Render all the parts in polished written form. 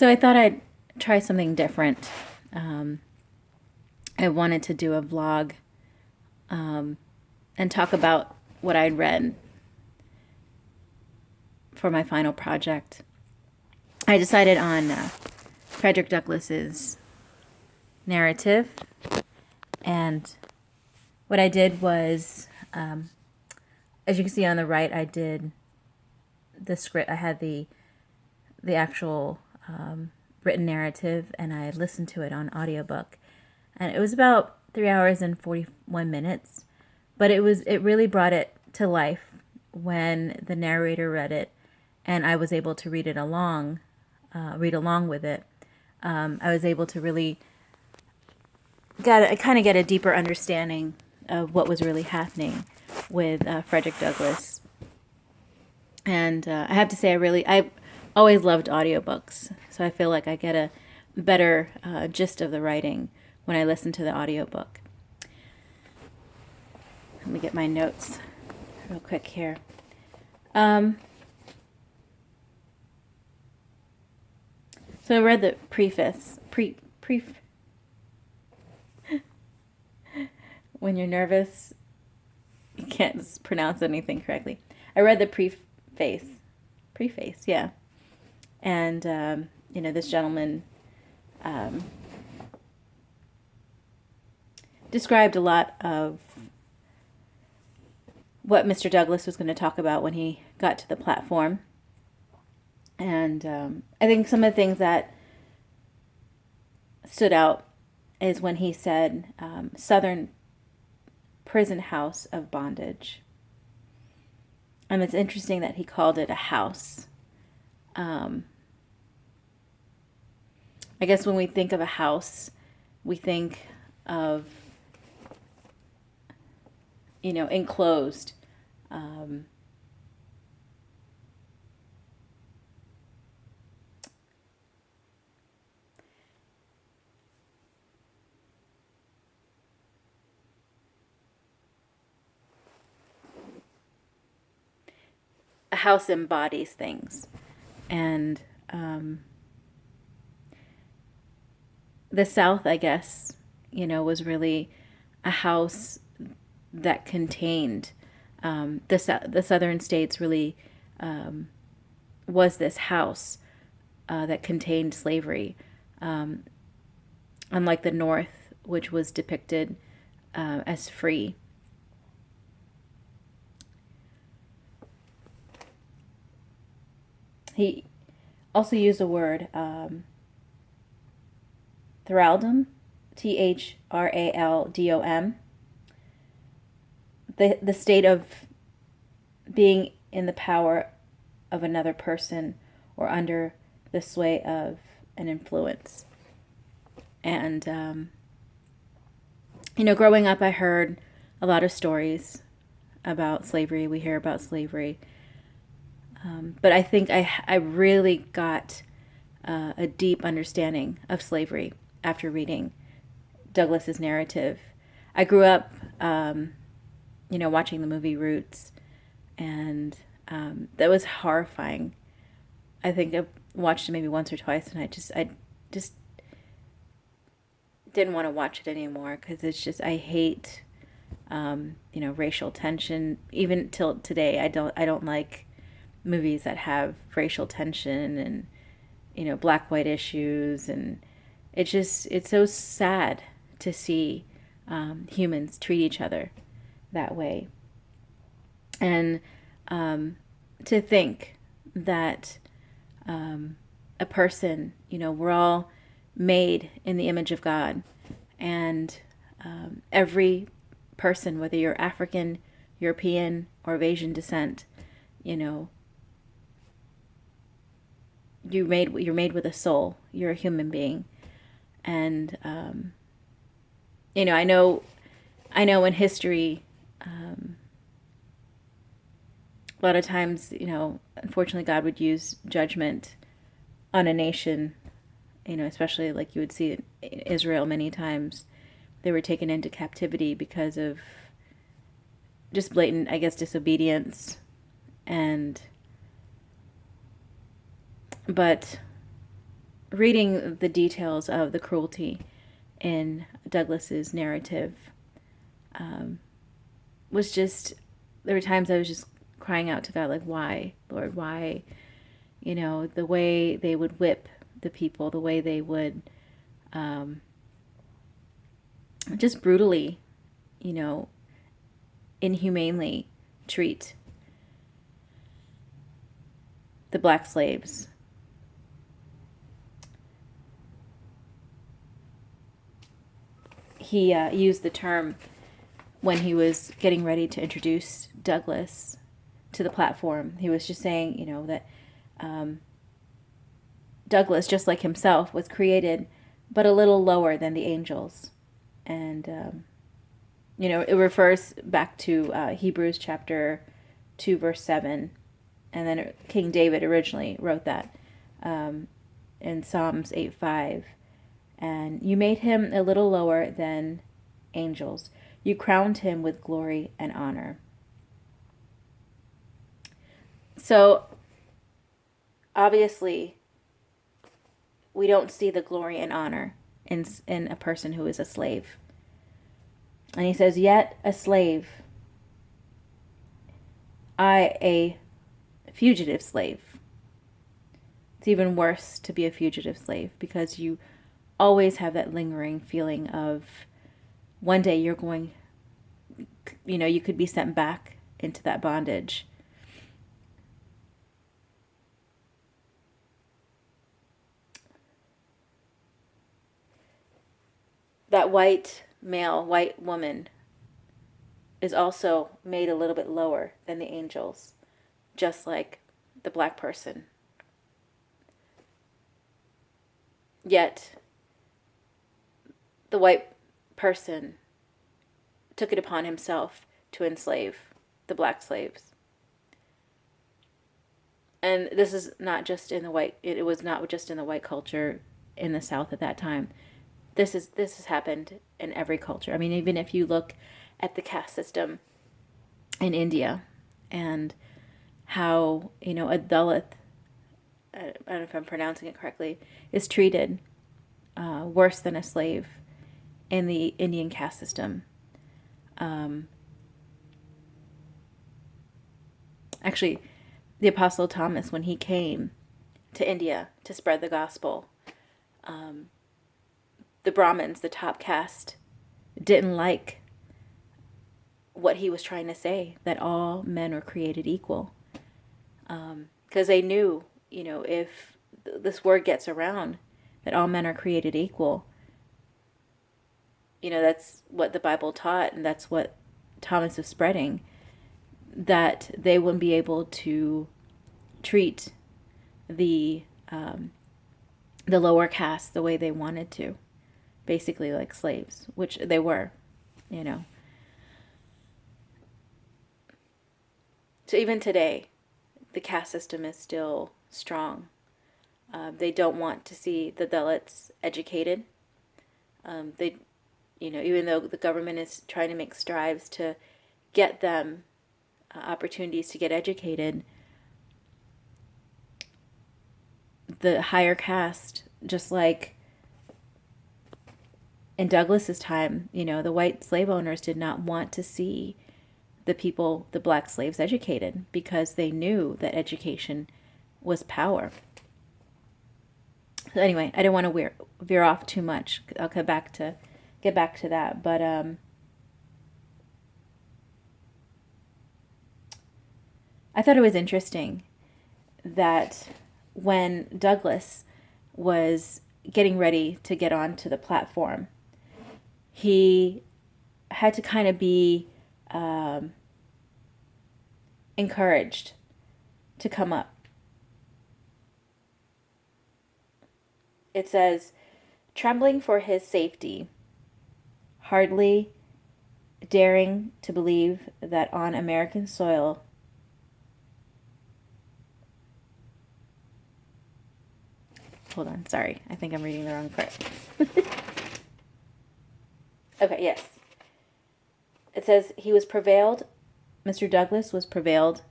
So I thought I'd try something different. I wanted to do a vlog and talk about what I'd read for my final project. I decided on Frederick Douglass's narrative, and what I did was, as you can see on the right, I did the script. I had the actual written narrative, and I listened to it on audiobook, and it was about 3 hours and 41 minutes, but it really brought it to life when the narrator read it, and I was able to read along with it. I was able to really get a deeper understanding of what was really happening with Frederick Douglass. And I have to say, I always loved audiobooks, so I feel like I get a better gist of the writing when I listen to the audiobook. Let me get my notes real quick here. So I read the preface. When you're nervous, you can't pronounce anything correctly. I read the preface, yeah. And, this gentleman described a lot of what Mr. Douglass was going to talk about when he got to the platform. And I think some of the things that stood out is when he said Southern prison house of bondage. And it's interesting that he called it a house. I guess when we think of a house, we think of, enclosed. A house embodies things. And the South, I guess, was really a house that contained the southern states. Really was this house that contained slavery, unlike the North, which was depicted as free. He also used the word thraldom, thraldom, the state of being in the power of another person or under the sway of an influence. And, growing up, I heard a lot of stories about slavery. We hear about slavery. But I think I really got a deep understanding of slavery after reading Douglass's narrative. I grew up, watching the movie Roots, and that was horrifying. I think I've watched it maybe once or twice, and I just didn't want to watch it anymore because it's just, I hate, racial tension. Even till today, I don't like movies that have racial tension and black-white issues, and it's so sad to see humans treat each other that way, and to think that a person, we're all made in the image of God, and every person, whether you're African, European, or of Asian descent, you're made with a soul. You're a human being. And I know in history, a lot of times, unfortunately, God would use judgment on a nation, especially like you would see in Israel many times. They were taken into captivity because of just blatant, I guess, disobedience. But reading the details of the cruelty in Douglas's narrative was just, there were times I was just crying out to God, like, why, Lord, why? You know, the way they would whip the people, the way they would just brutally, you know, inhumanely treat the black slaves. He used the term when he was getting ready to introduce Douglas to the platform. He was just saying, you know, that Douglas, just like himself, was created but a little lower than the angels. And, you know, it refers back to Hebrews chapter 2, verse 7. And then King David originally wrote that in Psalms 8:5. And you made him a little lower than angels. You crowned him with glory and honor. So, obviously, we don't see the glory and honor in a person who is a slave. And he says, yet a slave, I a fugitive slave. It's even worse to be a fugitive slave because you always have that lingering feeling of one day you're going, you know, you could be sent back into that bondage. That white male, white woman is also made a little bit lower than the angels, just like the black person. Yet, the white person took it upon himself to enslave the black slaves. And this is not just in the white, it was not just in the white culture in the South at that time. This has happened in every culture. I mean, even if you look at the caste system in India and how, you know, a Dalit, I don't know if I'm pronouncing it correctly, is treated worse than a slave in the Indian caste system. Actually, the Apostle Thomas, when he came to India to spread the gospel, the Brahmins, the top caste, didn't like what he was trying to say, that all men are created equal. Because they knew, you know, if this word gets around that all men are created equal, you know, that's what the Bible taught, and that's what Thomas is spreading, that they wouldn't be able to treat the lower caste the way they wanted to, basically like slaves, which they were, you know. So even today, the caste system is still strong. They don't want to see the Dalits educated. They, you know, even though the government is trying to make strides to get them opportunities to get educated, the higher caste, just like in Douglas's time, you know, the white slave owners did not want to see the people, the black slaves, educated because they knew that education was power. So anyway, I didn't want to veer off too much. I'll get back to that, but I thought it was interesting that when Douglas was getting ready to get onto the platform, he had to kind of be encouraged to come up. It says, trembling for his safety, hardly daring to believe that on American soil hold on, sorry. I think I'm reading the wrong part. Okay, yes. It says he was prevailed. Mr. Douglas was prevailed.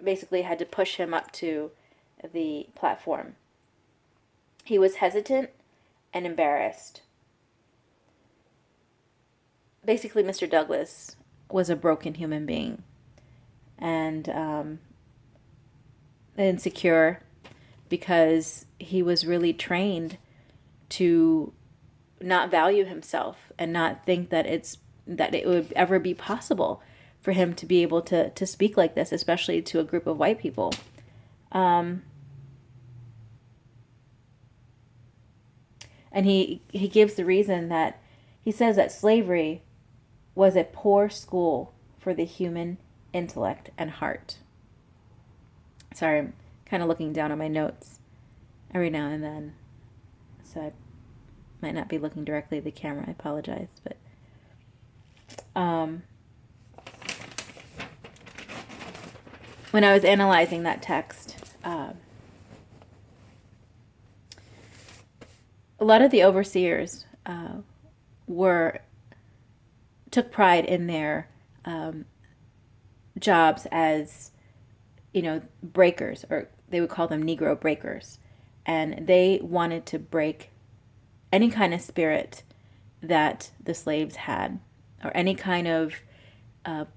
Basically had to push him up to the platform. He was hesitant and embarrassed. Basically, Mr. Douglas was a broken human being and insecure because he was really trained to not value himself and not think that it would ever be possible for him to be able to speak like this, especially to a group of white people. And he gives the reason that he says that slavery was a poor school for the human intellect and heart. Sorry, I'm kind of looking down on my notes every now and then, so I might not be looking directly at the camera. I apologize, but when I was analyzing that text, a lot of the overseers took pride in their jobs as, breakers, or they would call them Negro breakers, and they wanted to break any kind of spirit that the slaves had, or any kind of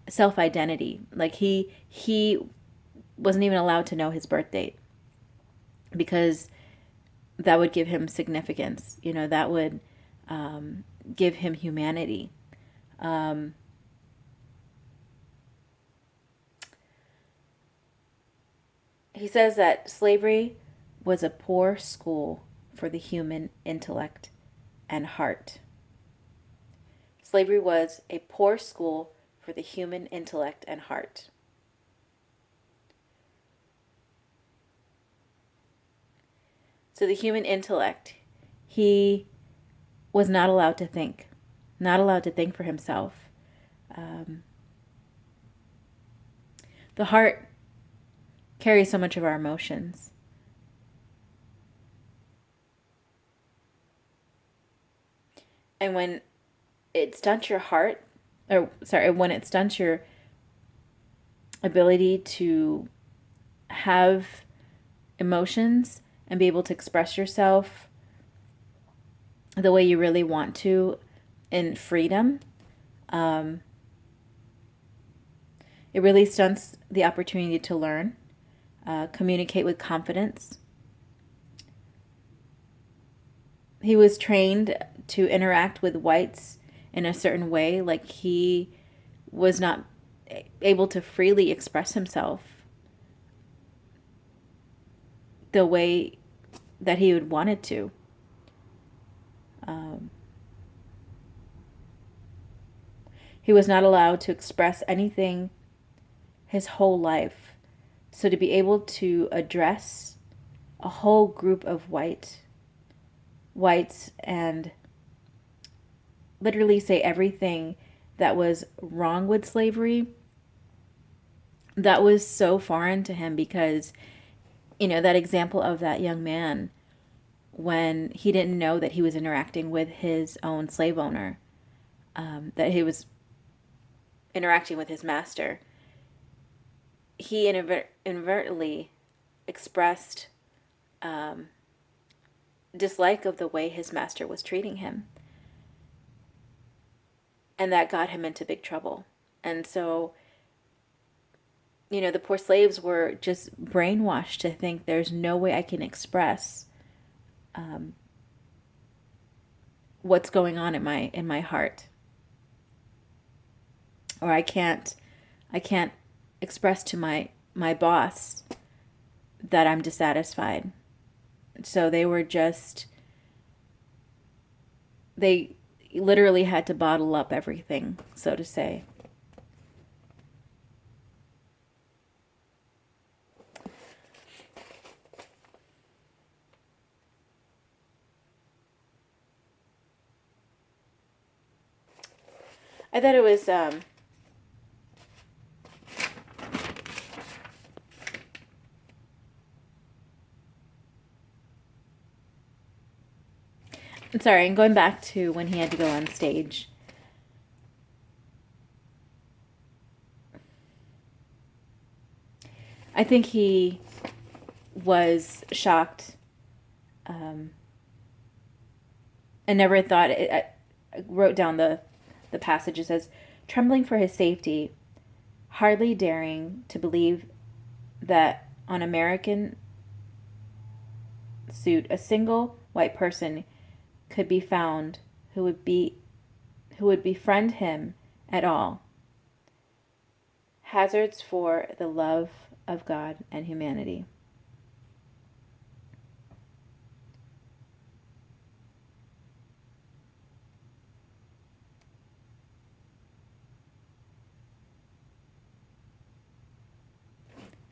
self-identity. Like he wasn't even allowed to know his birth date, because that would give him significance. That would give him humanity. He says that slavery was a poor school for the human intellect and heart. Slavery was a poor school for the human intellect and heart. So the human intellect, he was not allowed to think, for himself. The heart carries so much of our emotions. And when it stunts your heart, when it stunts your ability to have emotions and be able to express yourself the way you really want to in freedom, it really stunts the opportunity to learn, communicate with confidence. He was trained to interact with whites in a certain way, like he was not able to freely express himself the way that he would wanted to. He was not allowed to express anything his whole life. So to be able to address a whole group of whites and literally say everything that was wrong with slavery, that was so foreign to him, because that example of that young man when he didn't know that he was interacting with his own slave owner, that he was interacting with his master, he inadvertently expressed dislike of the way his master was treating him. And that got him into big trouble. And so, the poor slaves were just brainwashed to think there's no way I can express what's going on in my heart, or I can't express to my boss that I'm dissatisfied. So they literally had to bottle up everything, so to say. I thought it was I'm sorry, and going back to when he had to go on stage. I think he was shocked I never thought it. I wrote down the passage. It says, trembling for his safety, hardly daring to believe that on American suit a single white person could be found who would befriend him at all. Hazards for the love of God and humanity.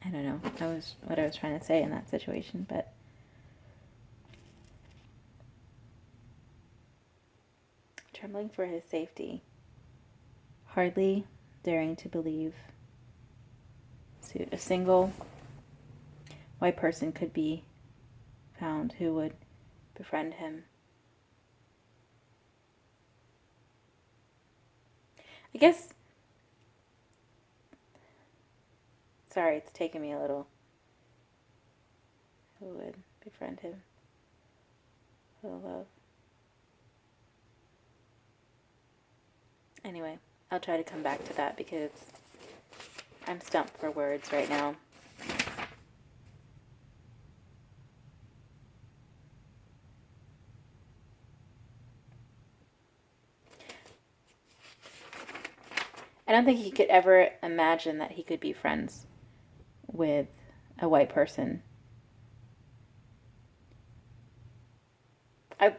I don't know. That was what I was trying to say in that situation, but trembling for his safety, hardly daring to believe a single white person could be found who would befriend him. I guess, sorry, it's taken me a little. Who would befriend him for the love? Anyway, I'll try to come back to that because I'm stumped for words right now. I don't think he could ever imagine that he could be friends with a white person. I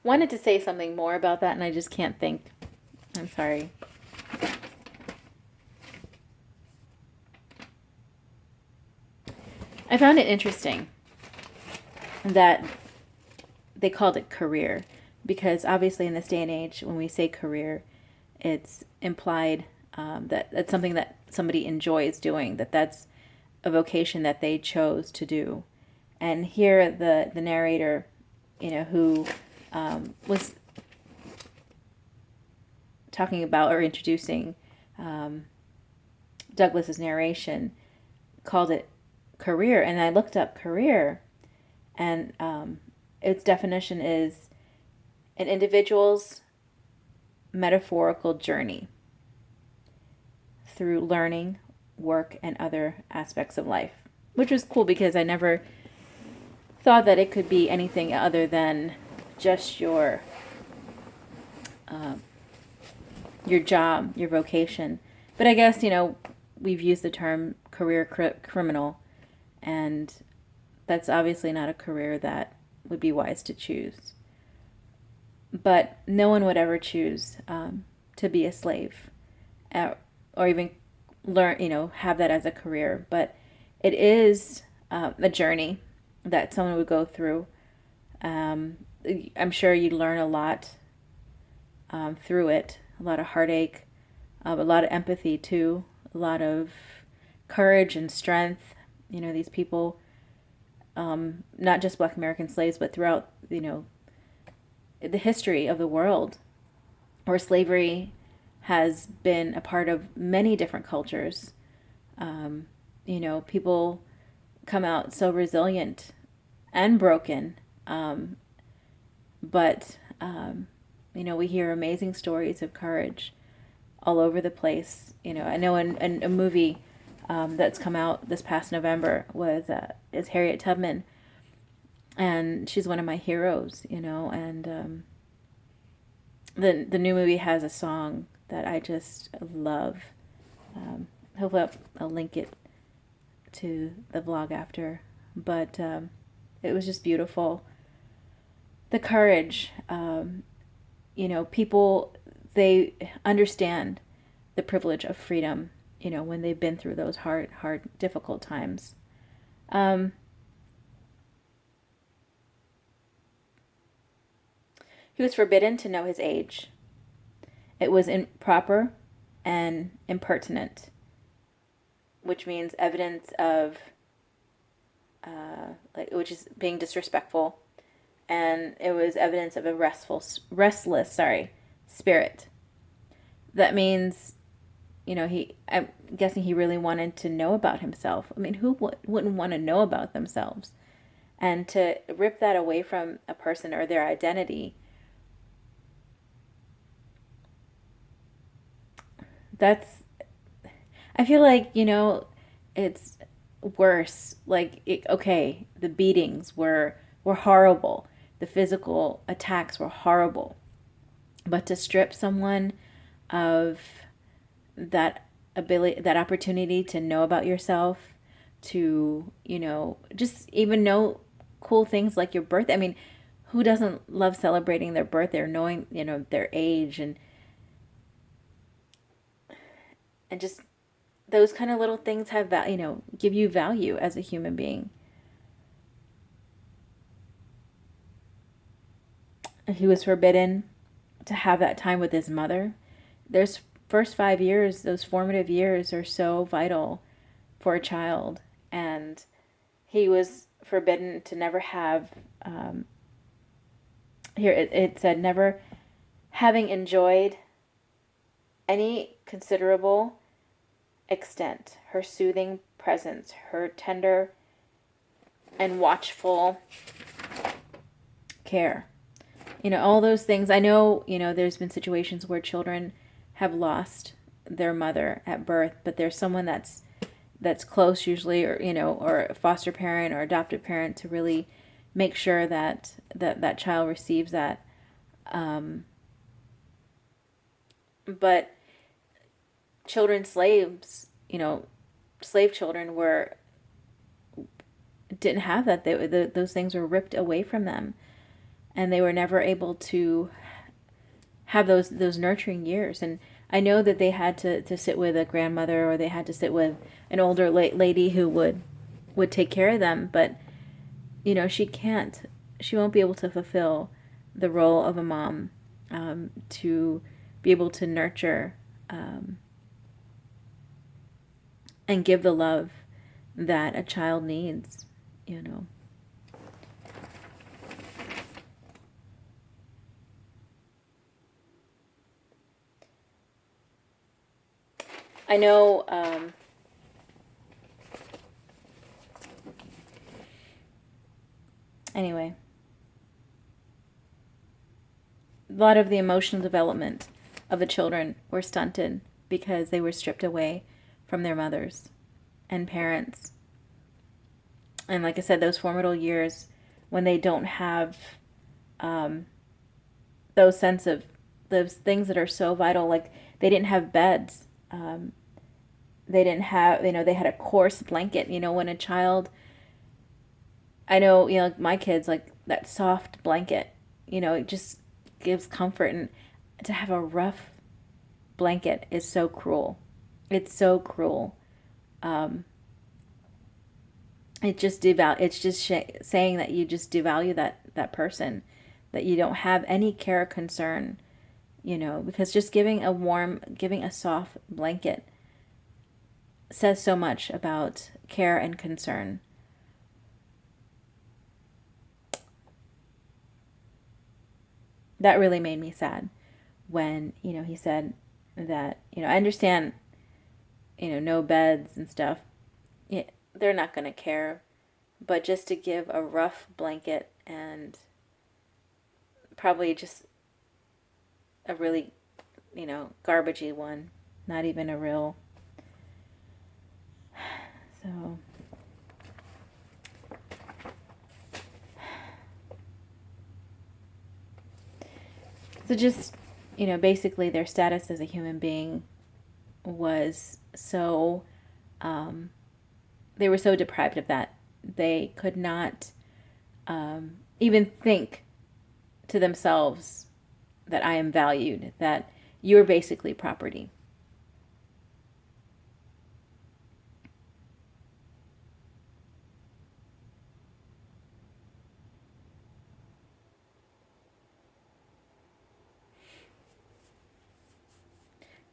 wanted to say something more about that and I just can't think. I'm sorry. I found it interesting that they called it career because obviously in this day and age when we say career, it's implied that that's something that somebody enjoys doing, that's a vocation that they chose to do. And here the narrator, who was talking about or introducing Douglas's narration, called it career. And I looked up career, and its definition is an individual's metaphorical journey through learning, work, and other aspects of life, which was cool because I never thought that it could be anything other than just your job, your vocation. But I guess, we've used the term career criminal, and that's obviously not a career that would be wise to choose. But no one would ever choose to be a slave or even learn, have that as a career. But it is a journey that someone would go through. I'm sure you learn a lot through it, a lot of heartache, a lot of empathy too, a lot of courage and strength. These people, not just Black American slaves, but throughout, the history of the world, where slavery has been a part of many different cultures. People come out so resilient and broken, but we hear amazing stories of courage all over the place. I know in a movie that's come out this past November is Harriet Tubman, and she's one of my heroes. And the new movie has a song that I just love. Hopefully I'll link it to the vlog after, but it was just beautiful. The courage, people, they understand the privilege of freedom, when they've been through those hard, difficult times. He was forbidden to know his age. It was improper and impertinent, which means evidence of, which is being disrespectful, and it was evidence of a restless spirit. That means, I'm guessing he really wanted to know about himself. I mean, who wouldn't want to know about themselves? And to rip that away from a person or their identity, that's, I feel like, it's worse. Like, okay, the beatings were horrible. The physical attacks were horrible. But to strip someone of that ability, that opportunity to know about yourself, to, just even know cool things like your birthday. I mean, who doesn't love celebrating their birthday or knowing, their age, and just those kind of little things have give you value as a human being. He was forbidden to have that time with his mother. Those first 5 years, those formative years, are so vital for a child, and he was forbidden to never have. Here it said, never having enjoyed any considerable extent her soothing presence, her tender and watchful care. All those things. I know, there's been situations where children have lost their mother at birth, but there's someone that's close usually, or a foster parent or adoptive parent to really make sure that child receives that. But children slaves, slave children didn't have that. Those things were ripped away from them, and they were never able to have those nurturing years. And I know that they had to sit with a grandmother, or they had to sit with an older lady who would take care of them. But she won't be able to fulfill the role of a mom, to be able to nurture, and give the love that a child needs. I know, anyway, a lot of the emotional development of the children were stunted because they were stripped away from their mothers and parents. And like I said, those formative years, when they don't have those sense of those things that are so vital, like they didn't have beds. They didn't have, they had a coarse blanket. When a child, I know, like my kids, like that soft blanket, it just gives comfort. And to have a rough blanket is so cruel. It's so cruel. It's just saying that you just devalue that person, that you don't have any care or concern, because just giving a soft blanket says so much about care and concern. That really made me sad when, he said that, I understand, no beds and stuff. Yeah, they're not going to care, but just to give a rough blanket, and probably just a really, garbagey one, not even a real. So just, basically their status as a human being was so, they were so deprived of that. They could not even think to themselves that I am valued, that you're basically property.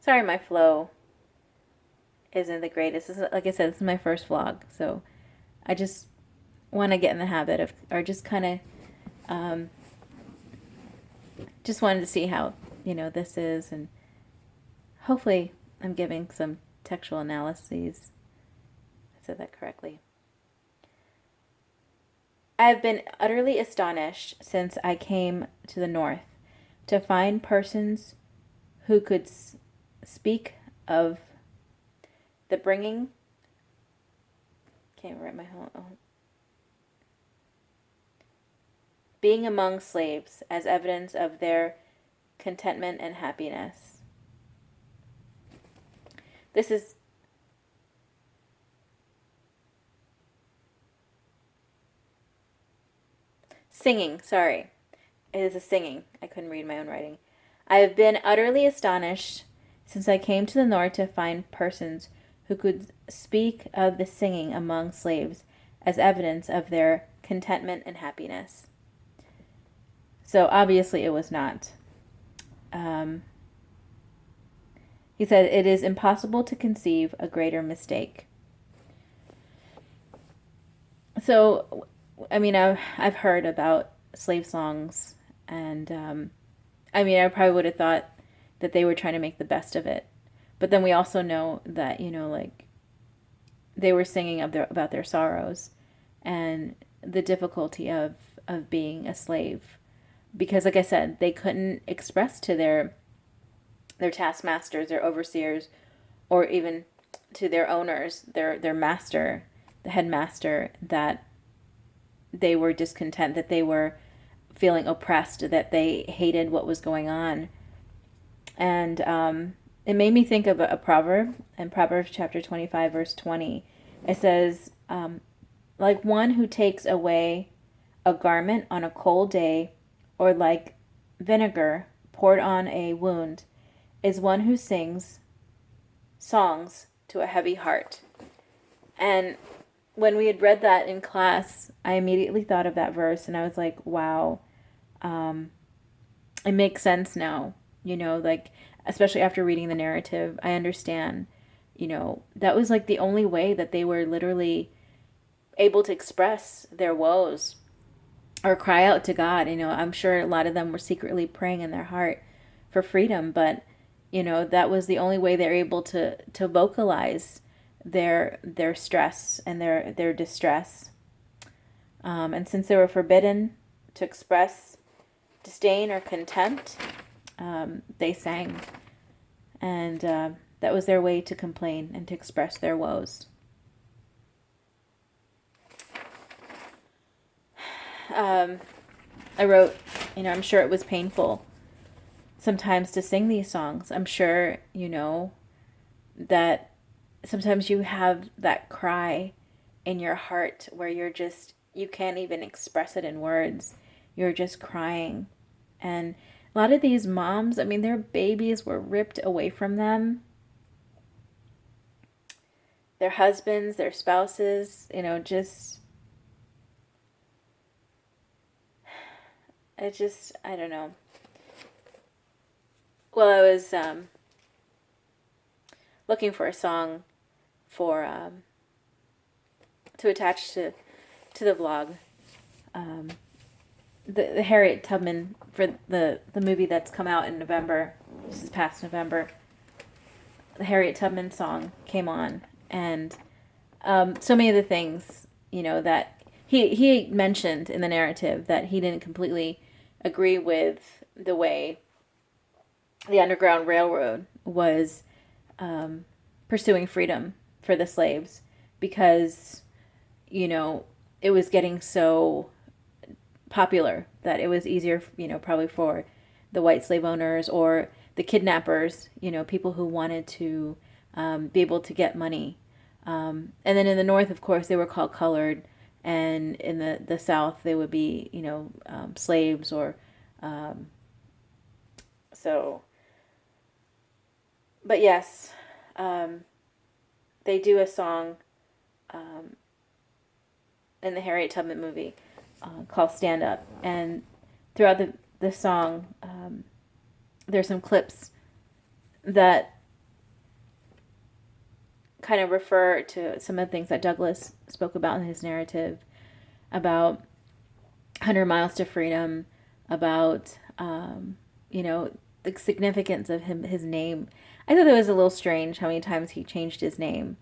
Sorry, my flow isn't the greatest. Like I said, this is my first vlog, so I just want to get in the habit of, or just kind of, just wanted to see how, this is, and hopefully I'm giving some textual analyses. I said that correctly. I have been utterly astonished since I came to the North to find persons who could speak of the bringing. Can't write my whole. Oh, being among slaves as evidence of their contentment and happiness. This is singing, sorry. It is a singing. I couldn't read my own writing. I have been utterly astonished since I came to the North to find persons who could speak of the singing among slaves as evidence of their contentment and happiness. So obviously it was not. He said, it is impossible to conceive a greater mistake. So, I mean, I've heard about slave songs, and I mean, I probably would have thought that they were trying to make the best of it. But then we also know that, you know, like, they were singing about their sorrows and the difficulty of being a slave. Because, like I said, they couldn't express to their taskmasters, their overseers, or even to their owners, their master, the headmaster, that they were discontent, that they were feeling oppressed, that they hated what was going on. And it made me think of a proverb in Proverbs chapter 25, verse 20. It says, like one who takes away a garment on a cold day, or like vinegar poured on a wound, is one who sings songs to a heavy heart. And when we had read that in class, I immediately thought of that verse, and I was like, wow, it makes sense now. You know, like, especially after reading the narrative, I understand, you know, that was like the only way that they were literally able to express their woes or cry out to God. You know, I'm sure a lot of them were secretly praying in their heart for freedom, but, you know, that was the only way they're able to vocalize their stress and their distress. And since they were forbidden to express disdain or contempt, they sang. And that was their way to complain and to express their woes. I wrote, you know, I'm sure it was painful sometimes to sing these songs. I'm sure, you know, that sometimes you have that cry in your heart where you can't even express it in words. You're just crying. And a lot of these moms, I mean, their babies were ripped away from them. Their husbands, their spouses, you know, I don't know. Well, I was looking for a song for to attach to the vlog. The Harriet Tubman, for the movie that's come out in November. This is past November. The Harriet Tubman song came on, and so many of the things, you know, that he mentioned in the narrative that he didn't completely agree with the way the Underground Railroad was pursuing freedom for the slaves, because, you know, it was getting so popular that it was easier, you know, probably for the white slave owners or the kidnappers, you know, people who wanted to be able to get money. And then in the North, of course, they were called colored, and in the South, they would be, you know, slaves or so. But yes, they do a song in the Harriet Tubman movie called Stand Up. And throughout the song, there's some clips that kind of refer to some of the things that Douglass spoke about in his narrative, about 100 Miles to Freedom, about, you know, the significance of his name. I thought it was a little strange how many times he changed his name.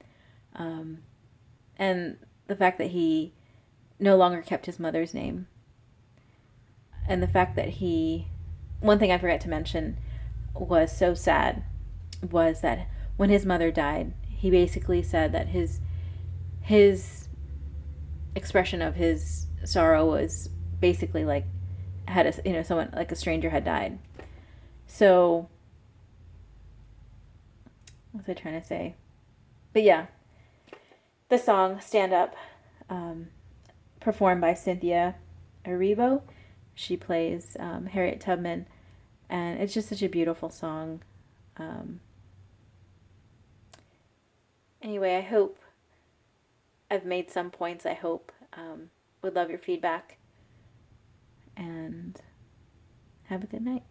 And the fact that he no longer kept his mother's name. And the fact that one thing I forgot to mention was so sad was that when his mother died, he basically said that his expression of his sorrow was basically like someone like a stranger had died. So what was I trying to say? But yeah, the song "Stand Up," performed by Cynthia Erivo. She plays Harriet Tubman, and it's just such a beautiful song. Anyway, I hope I've made some points. I hope. Would love your feedback, and have a good night.